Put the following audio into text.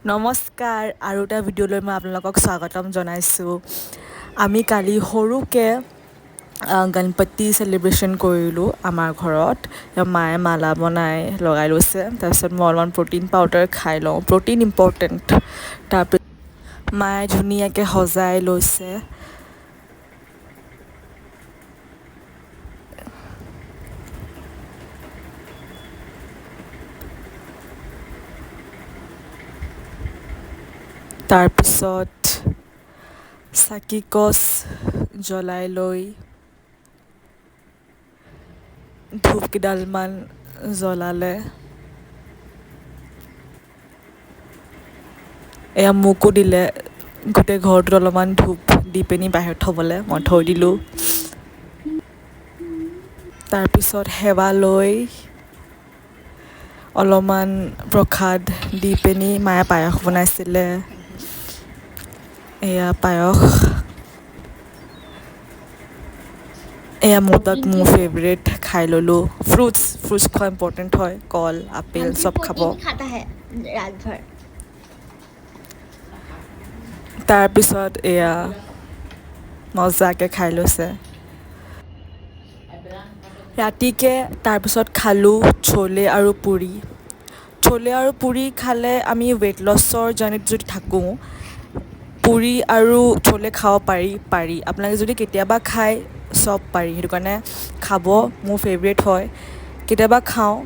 নমস্কাৰ আৰু এটা ভিডিঅ'লৈ মই আপোনালোকক স্বাগতম জনাইছোঁ আমি কালি সৰুকৈ গণপতি চেলিব্ৰেশ্যন কৰিলোঁ আমাৰ ঘৰত মায়ে মালা বনাই লগাই লৈছে তাৰপিছত মই অলপমান প্ৰ'টিন পাউডাৰ খাই লওঁ প্ৰ'টিন ইম্পৰ্টেণ্ট তাৰপিছত মায়ে ধুনীয়াকৈ সজাই লৈছে তাৰপিছত চাকি গছ জ্বলাই লৈ ধূপকেইডালমান জ্বলালে এয়া মোকো দিলে গোটেই ঘৰটোত অলপমান ধূপ দি পিনি বাহিৰত থ'বলৈ মই থৈ দিলোঁ তাৰপিছত সেৱা লৈ অলপমান প্ৰসাদ দি পিনি মায়ে পায়স বনাইছিলে এয়া পায়স এয়া মোদক মোৰ ফেভৰেট খাই ল'লোঁ ফ্ৰুটছ খোৱা ইম্পৰ্টেণ্ট হয় কল আপেল চব খাব তাৰপিছত এয়া মজাকৈ খাই লৈছে ৰাতিকৈ তাৰপিছত খালোঁ চলে আৰু পুৰি খালে আমি ৱেইট লছৰ জাৰ্ণিত যদি থাকোঁ পুৰি আৰু চলে খাব পাৰি আপোনালোকে যদি কেতিয়াবা খায় চব পাৰি সেইটো কাৰণে খাব মোৰ ফেভৰেট হয় কেতিয়াবা খাওঁ